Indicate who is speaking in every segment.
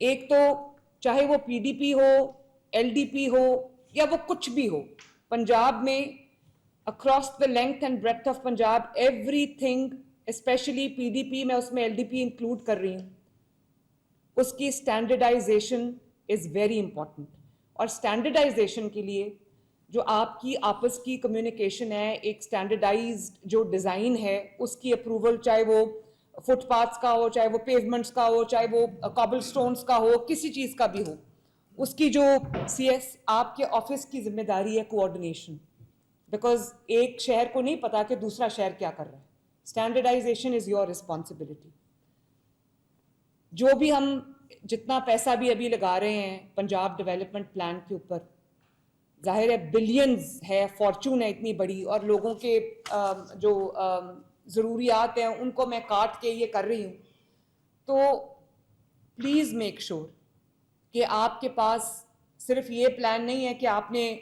Speaker 1: ایک تو چاہے وہ PDP ہو, LDP ہو یا وہ کچھ بھی ہو, پنجاب میں across the length and breadth of Punjab everything, especially PDP, میں اس میں LDP انکلوڈ کر رہی ہوں, اس کی اسٹینڈرڈائزیشن از ویری امپورٹنٹ. اور اسٹینڈرڈائزیشن کے لیے جو آپ کی آپس کی کمیونیکیشن ہے, ایک اسٹینڈرڈائزڈ جو ڈیزائن ہے اس کی اپروول, چاہے وہ فٹ پاتھس کا ہو, چاہے وہ پیومنٹس کا ہو, چاہے وہ کابل سٹونز کا ہو, کسی چیز کا بھی ہو, اس کی جو CS آپ کے آفس کی ذمہ داری ہے کوآرڈینیشن, بیکاز ایک شہر کو نہیں پتا کہ دوسرا شہر کیا کر رہا ہے. Standardization is your responsibility. جو بھی ہم جتنا پیسہ بھی ابھی لگا رہے ہیں پنجاب ڈیولپمنٹ پلان کے اوپر, ظاہر ہے بلینز ہے, فارچون ہے اتنی بڑی, اور لوگوں کے جو ضروریات ہیں ان کو میں کاٹ کے یہ کر رہی ہوں, تو پلیز میک شور کہ آپ کے پاس صرف یہ پلان نہیں ہے کہ آپ نے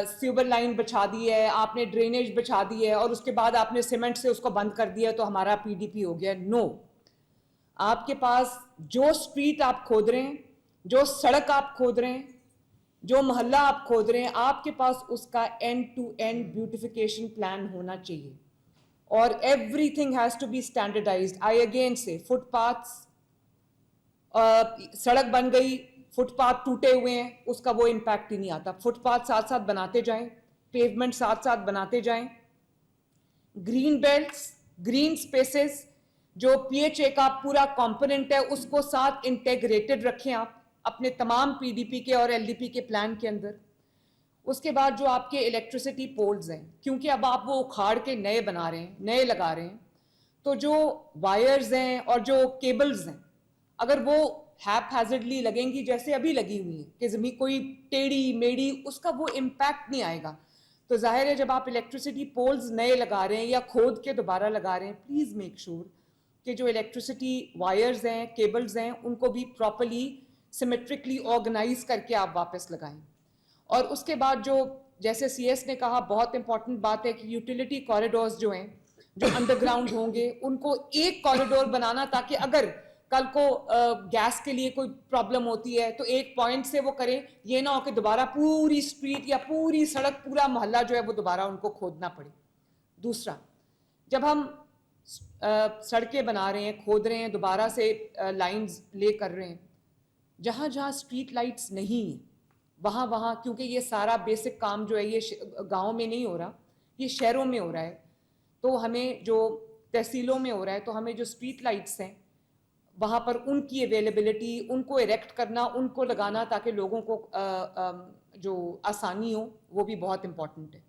Speaker 1: سیور لائن بچھا دی ہے, آپ نے ڈرینیج بچھا دی ہے اور اس کے بعد آپ نے سیمنٹ سے اس کو بند کر دیا تو ہمارا PDP ہو گیا. نو, آپ کے پاس جو اسٹریٹ آپ کھود رہے ہیں, جو سڑک آپ کھود رہے ہیں, جو محلہ آپ کھود رہے ہیں, آپ کے پاس اس کا end to end beautification plan ہونا چاہیے, اور everything has to be standardized. I again سے فٹ پاتھس, سڑک بن گئی, فٹ پاتھ ٹوٹے ہوئے ہیں, اس کا وہ امپیکٹ ہی نہیں آتا. فٹ پاتھ ساتھ ساتھ بناتے جائیں, پیومنٹ ساتھ ساتھ بناتے جائیں, گرین بیلٹس, گرین اسپیسز, جو PHA کا پورا کمپوننٹ ہے اس کو ساتھ انٹیگریٹڈ رکھیں آپ اپنے تمام PDP کے اور LDP کے پلان کے اندر. اس کے بعد جو آپ کے الیکٹریسٹی پولز ہیں, کیونکہ اب آپ وہ اکھاڑ کے نئے بنا رہے ہیں, نئے لگا رہے ہیں, تو جو وائرز ہیں اور جو کیبلز ہیں اگر وہ ہیپ ہیزڈلی لگیں گی جیسے ابھی لگی ہوئی ہیں کہ زمین کوئی ٹیڑھی میڑھی, اس کا وہ امپیکٹ نہیں آئے گا. تو ظاہر ہے جب آپ الیکٹریسٹی پولز نئے لگا رہے ہیں یا کھود کے دوبارہ لگا رہے ہیں, پلیز میک شور کہ جو الیکٹریسٹی وائرز ہیں, کیبلز ہیں, ان کو بھی پراپرلی سیمیٹرکلی آرگنائز کر کے آپ واپس لگائیں. اور اس کے بعد جو جیسے CS نے کہا, بہت امپورٹنٹ بات ہے کہ یوٹیلیٹی کوریڈورز جو ہیں جو انڈر گراؤنڈ ہوں گے ان کو ایک کوریڈور بنانا, تاکہ اگر کل کو گیس کے لیے کوئی پرابلم ہوتی ہے تو ایک پوائنٹ سے وہ کریں, یہ نہ ہو کہ دوبارہ پوری اسٹریٹ یا پوری سڑک, پورا محلہ جو ہے وہ دوبارہ ان کو کھودنا پڑے. دوسرا, جب ہم سڑکیں بنا رہے ہیں, کھود رہے ہیں, دوبارہ سے لائنز لے کر رہے ہیں, جہاں جہاں اسٹریٹ لائٹس نہیں ہیں وہاں کیونکہ یہ سارا بیسک کام جو ہے یہ گاؤں میں نہیں ہو رہا, یہ شہروں میں ہو رہا ہے, تو ہمیں جو تحصیلوں میں ہو رہا ہے, تو ہمیں جو اسٹریٹ لائٹس ہیں وہاں پر ان کی اویلیبلٹی, ان کو ایریکٹ کرنا, ان کو لگانا تاکہ لوگوں کو جو آسانی ہو, وہ بھی بہت امپورٹنٹ ہے.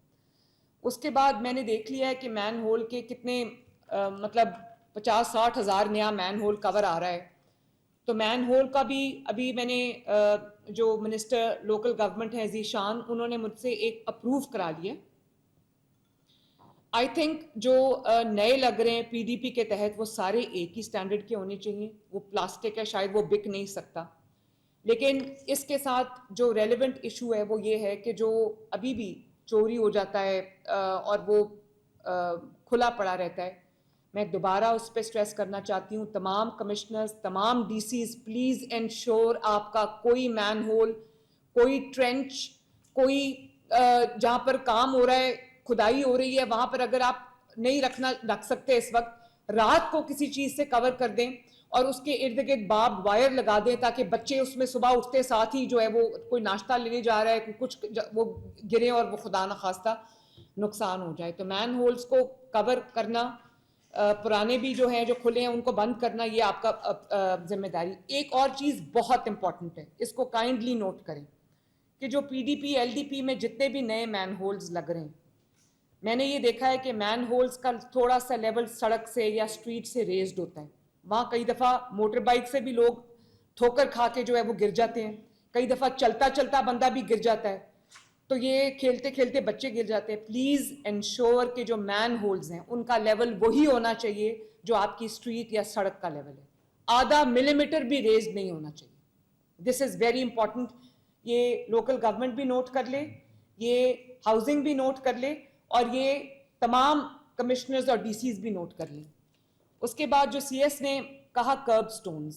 Speaker 1: اس کے بعد میں نے دیکھ لیا ہے کہ مین ہول کے کتنے مطلب 50-60 ہزار نیا مین ہول کور آ رہا ہے. تو مین ہول کا بھی ابھی میں نے جو منسٹر لوکل گورنمنٹ ہے ذیشان, انہوں نے مجھ سے ایک اپروو کرا لیا. آئی تھنک جو نئے لگ رہے ہیں PDP کے تحت وہ سارے ایک ہی سٹینڈرڈ کے ہونے چاہیے. وہ پلاسٹک ہے, شاید وہ بک نہیں سکتا, لیکن اس کے ساتھ جو ریلیونٹ ایشو ہے وہ یہ ہے کہ جو ابھی بھی چوری ہو جاتا ہے اور وہ کھلا پڑا رہتا ہے. میں دوبارہ اس پہ سٹریس کرنا چاہتی ہوں, تمام کمشنرز, تمام DCs, پلیز انشور آپ کا کوئی مین ہول, کوئی ٹرینچ, کوئی جہاں پر کام ہو رہا ہے, کھدائی ہو رہی ہے, وہاں پر اگر آپ نہیں رکھ سکتے اس وقت, رات کو کسی چیز سے کور کر دیں اور اس کے ارد گرد بارب وائر لگا دیں تاکہ بچے اس میں صبح اٹھتے ساتھ ہی جو ہے وہ کوئی ناشتہ لینے جا رہا ہے, کچھ وہ گرے اور وہ خدا نخواستہ نقصان ہو جائے. تو مین ہولز کو کور کرنا, پرانے بھی جو ہیں جو کھلے ہیں ان کو بند کرنا, یہ آپ کا ذمہ داری. ایک اور چیز بہت امپورٹنٹ ہے, اس کو کائنڈلی نوٹ کریں کہ جو PDP LDP میں جتنے بھی نئے مین ہولز لگ رہے ہیں, میں نے یہ دیکھا ہے کہ مین ہولز کا تھوڑا سا لیول سڑک سے یا اسٹریٹ سے ریزڈ ہوتا ہے. وہاں کئی دفعہ موٹر بائک سے بھی لوگ ٹھوکر کھا کے جو ہے وہ گر جاتے ہیں, کئی دفعہ چلتا چلتا بندہ بھی گر جاتا ہے, تو یہ کھیلتے کھیلتے بچے گر جاتے ہیں. پلیز انشور کہ جو مین ہولز ہیں ان کا لیول وہی ہونا چاہیے جو آپ کی اسٹریٹ یا سڑک کا لیول ہے, آدھا ملی میٹر بھی ریزڈ نہیں ہونا چاہیے. دس از ویری امپورٹنٹ. یہ لوکل گورنمنٹ بھی نوٹ کر لے, یہ ہاؤسنگ بھی نوٹ کر لے, اور یہ تمام کمشنرز اور DCs بھی نوٹ کر لیں. اس کے بعد جو CS نے کہا کرب سٹونز,